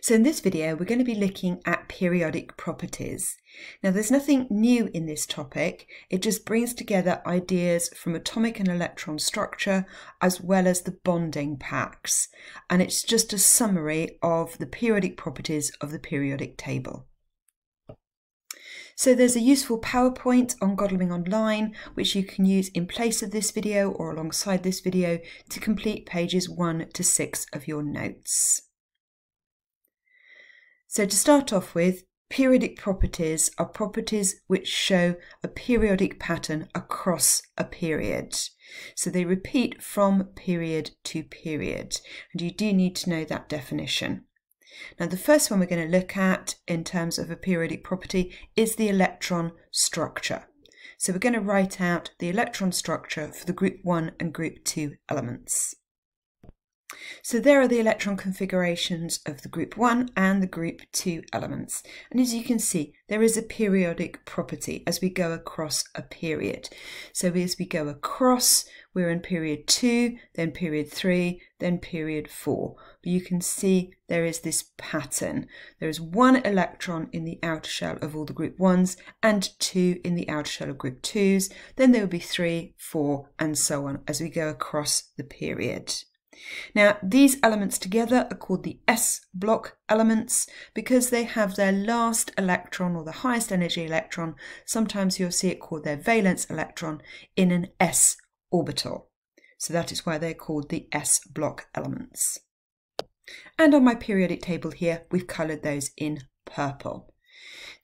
So in this video, we're going to be looking at periodic properties. Now, there's nothing new in this topic. It just brings together ideas from atomic and electron structure, as well as the bonding packs. And it's just a summary of the periodic properties of the periodic table. So there's a useful PowerPoint on Godalming Online, which you can use in place of this video or alongside this video to complete pages 1 to 6 of your notes. So to start off with, periodic properties are properties which show a periodic pattern across a period. So they repeat from period to period, and you do need to know that definition. Now, the first one we're going to look at in terms of a periodic property is the electron structure. So we're going to write out the electron structure for the group 1 and group 2 elements. So there are the electron configurations of the group 1 and the group 2 elements. And as you can see, there is a periodic property as we go across a period. So as we go across, we're in period 2, then period 3, then period 4. But you can see there is this pattern. There is 1 electron in the outer shell of all the group 1s and 2 in the outer shell of group 2s. Then there will be 3, 4, and so on as we go across the period. Now, these elements together are called the S block elements because they have their last electron or the highest energy electron. Sometimes you'll see it called their valence electron in an S orbital. So that is why they're called the S block elements. And on my periodic table here, we've coloured those in purple.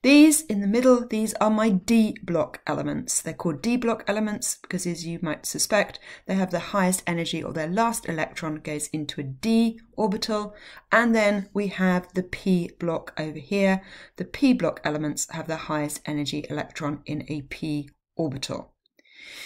These in the middle, these are my D block elements. They're called D block elements because, as you might suspect, they have the highest energy, or their last electron goes into a D orbital. And then we have the P block over here. The P block elements have the highest energy electron in a P orbital.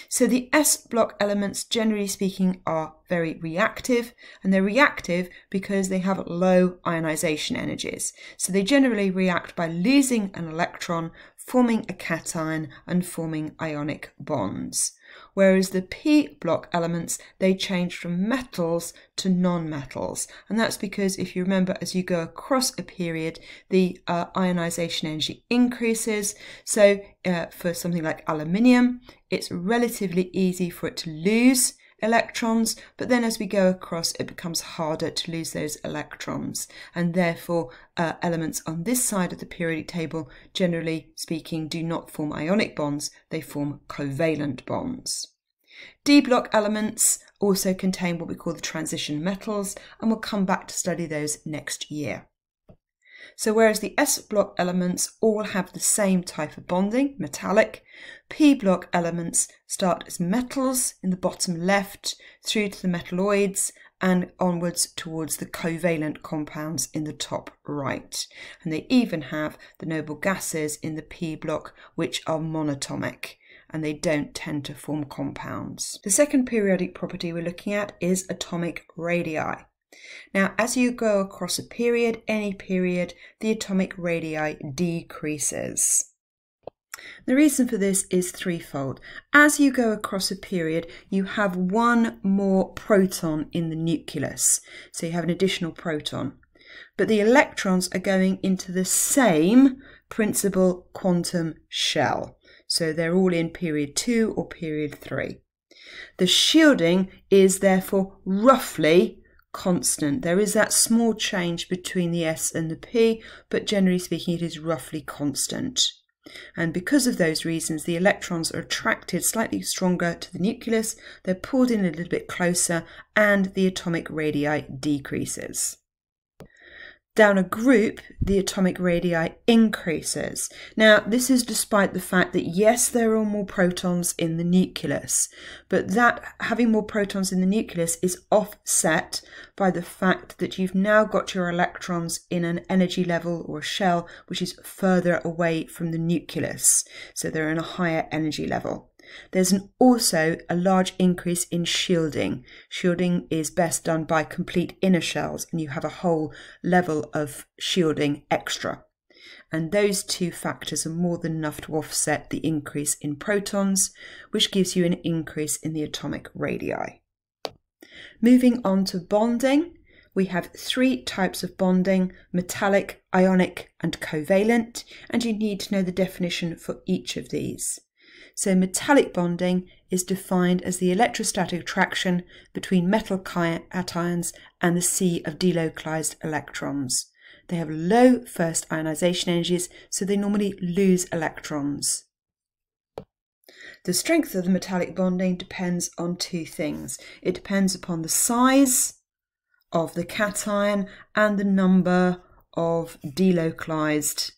So the S block elements, generally speaking, are very reactive, and they're reactive because they have low ionization energies. So they generally react by losing an electron, forming a cation, and forming ionic bonds. Whereas the P block elements, they change from metals to non-metals. And that's because, if you remember, as you go across a period, the ionization energy increases. So for something like aluminium, it's relatively easy for it to lose electrons, but then as we go across, it becomes harder to lose those electrons, and therefore elements on this side of the periodic table, generally speaking, do not form ionic bonds, they form covalent bonds. D block elements also contain what we call the transition metals, and we'll come back to study those next year. So whereas the S block elements all have the same type of bonding, metallic, P block elements start as metals in the bottom left through to the metalloids and onwards towards the covalent compounds in the top right. And they even have the noble gases in the P block, which are monatomic, and they don't tend to form compounds. The second periodic property we're looking at is atomic radii. Now, as you go across a period, any period, the atomic radii decreases. The reason for this is threefold. As you go across a period, you have one more proton in the nucleus, so you have an additional proton. But the electrons are going into the same principal quantum shell, so they're all in period 2 or period 3. The shielding is therefore roughly constant. There is that small change between the S and the P, but generally speaking it is roughly constant. And because of those reasons, the electrons are attracted slightly stronger to the nucleus, they're pulled in a little bit closer, and the atomic radii decreases. Down a group, the atomic radii increases. Now, this is despite the fact that, yes, there are more protons in the nucleus, but that having more protons in the nucleus is offset by the fact that you've now got your electrons in an energy level or a shell which is further away from the nucleus, so they're in a higher energy level. There's also a large increase in shielding. Shielding is best done by complete inner shells, and you have a whole level of shielding extra. And those two factors are more than enough to offset the increase in protons, which gives you an increase in the atomic radii. Moving on to bonding. we have three types of bonding: metallic, ionic, and covalent, and you need to know the definition for each of these. So metallic bonding is defined as the electrostatic attraction between metal cations and the sea of delocalized electrons. They have low first ionization energies, so they normally lose electrons. The strength of the metallic bonding depends on two things. It depends upon the size of the cation and the number of delocalized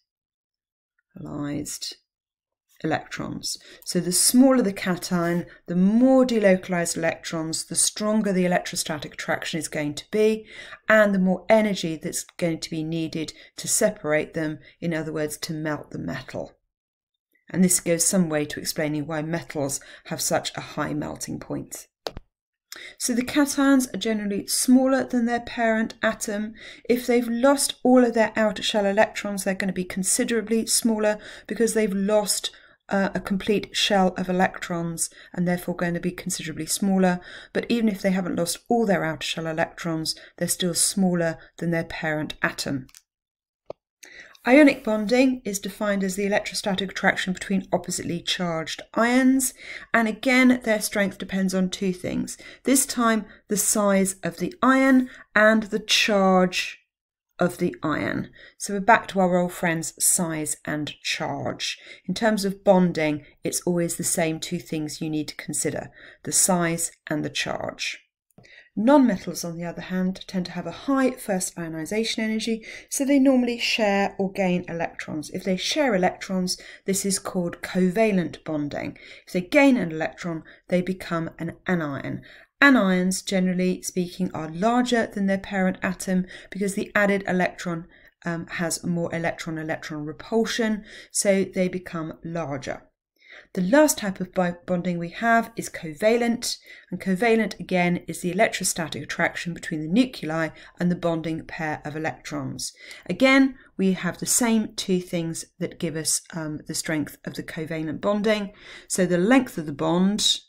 electrons. So the smaller the cation, the more delocalized electrons, the stronger the electrostatic attraction is going to be, and the more energy that's going to be needed to separate them, in other words, to melt the metal. And this goes some way to explaining why metals have such a high melting point. So the cations are generally smaller than their parent atom. If they've lost all of their outer shell electrons, they're going to be considerably smaller because they've lost a complete shell of electrons and therefore going to be considerably smaller. But even if they haven't lost all their outer shell electrons, they're still smaller than their parent atom. Ionic bonding is defined as the electrostatic attraction between oppositely charged ions, and again their strength depends on two things. This time the size of the ion and the charge of the ion. So we're back to our old friends size and charge. In terms of bonding, it's always the same two things you need to consider: the size and the charge. Non-metals, on the other hand, tend to have a high first ionization energy, so they normally share or gain electrons. If they share electrons, this is called covalent bonding. If they gain an electron, they become an anion. Anions, generally speaking, are larger than their parent atom because the added electron has more electron-electron repulsion, so they become larger. The last type of bonding we have is covalent, and covalent again is the electrostatic attraction between the nuclei and the bonding pair of electrons. Again, we have the same two things that give us the strength of the covalent bonding. So the length of the bond,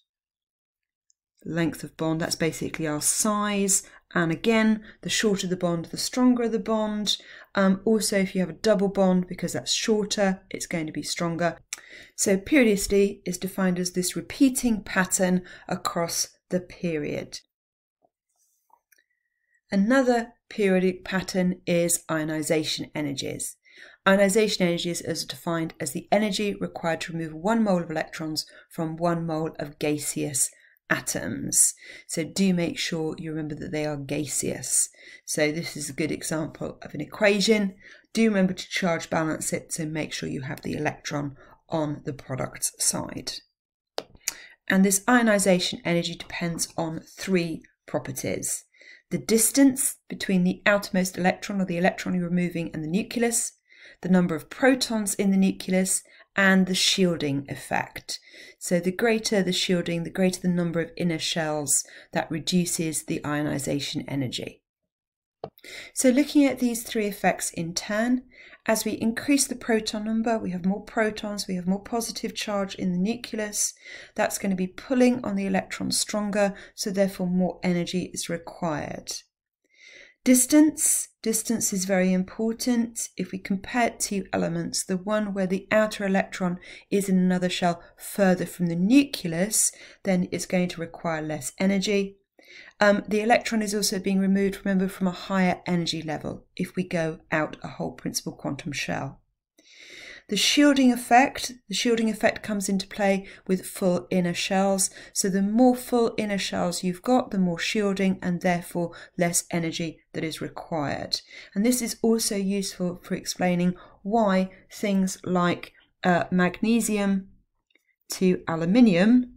that's basically our size, and again, the shorter the bond, the stronger the bond. Also, if you have a double bond, because that's shorter, it's going to be stronger. So periodicity is defined as this repeating pattern across the period. Another periodic pattern is ionization energies. Ionization energies is defined as the energy required to remove 1 mole of electrons from 1 mole of gaseous atoms. So do make sure you remember that they are gaseous. So this is a good example of an equation. Do remember to charge balance it, so make sure you have the electron on the product's side. And this ionization energy depends on three properties: the distance between the outermost electron, or the electron you're removing, and the nucleus, the number of protons in the nucleus, and the shielding effect. So the greater the shielding, the greater the number of inner shells, that reduces the ionization energy. So looking at these three effects in turn, as we increase the proton number, we have more protons, we have more positive charge in the nucleus. That's going to be pulling on the electrons stronger, so therefore more energy is required. Distance is very important. If we compare two elements, the one where the outer electron is in another shell further from the nucleus, then it's going to require less energy. The electron is also being removed, remember, from a higher energy level if we go out a whole principal quantum shell. The shielding effect comes into play with full inner shells. So the more full inner shells you've got, the more shielding and therefore less energy that is required. And this is also useful for explaining why things like magnesium to aluminium,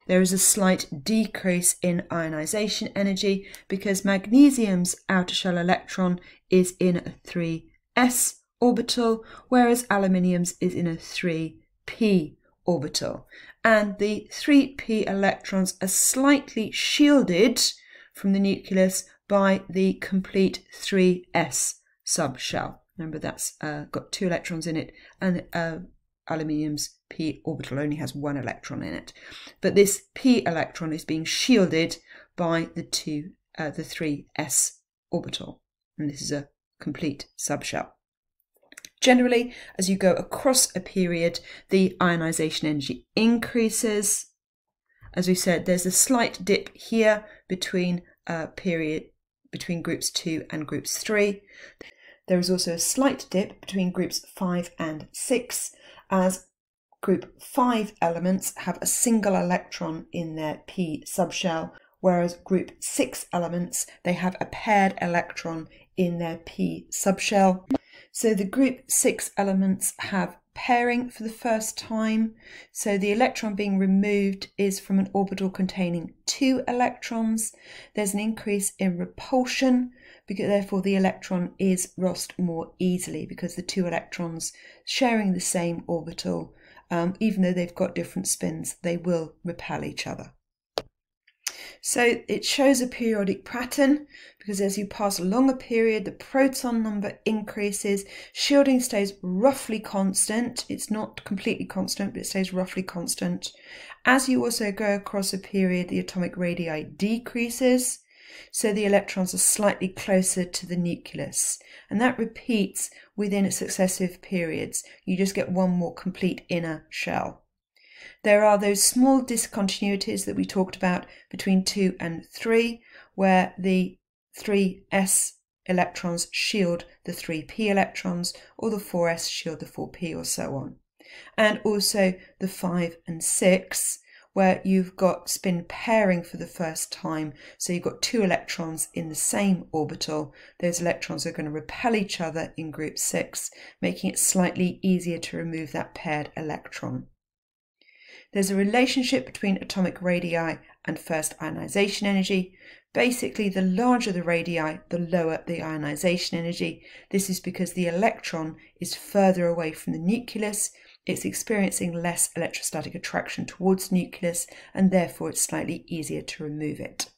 there is a slight decrease in ionization energy because magnesium's outer shell electron is in a 3s orbital, whereas aluminium's is in a 3p orbital. And the 3p electrons are slightly shielded from the nucleus by the complete 3s subshell. Remember, that's got 2 electrons in it, and aluminium's p orbital only has 1 electron in it. But this p electron is being shielded by the 3s orbital. And this is a complete subshell. Generally, as you go across a period, the ionization energy increases. As we said, there's a slight dip here between groups 2 and groups 3. There is also a slight dip between groups 5 and 6, as group 5 elements have a single electron in their p subshell, whereas group 6 elements, they have a paired electron in their p subshell. So the group 6 elements have pairing for the first time. So the electron being removed is from an orbital containing 2 electrons. There's an increase in repulsion, because therefore the electron is lost more easily, because the 2 electrons sharing the same orbital, even though they've got different spins, they will repel each other. So it shows a periodic pattern, because as you pass along a period, the proton number increases, shielding stays roughly constant. It's not completely constant, but it stays roughly constant. As you also go across a period, the atomic radii decreases, so the electrons are slightly closer to the nucleus. And that repeats within successive periods. You just get one more complete inner shell. There are those small discontinuities that we talked about between 2 and 3, where the 3s electrons shield the 3p electrons, or the 4s shield the 4p, or so on. And also the 5 and 6, where you've got spin pairing for the first time. So you've got 2 electrons in the same orbital. Those electrons are going to repel each other in group 6, making it slightly easier to remove that paired electron. There's a relationship between atomic radii and first ionization energy. Basically, the larger the radii, the lower the ionization energy. This is because the electron is further away from the nucleus. It's experiencing less electrostatic attraction towards the nucleus, and therefore it's slightly easier to remove it.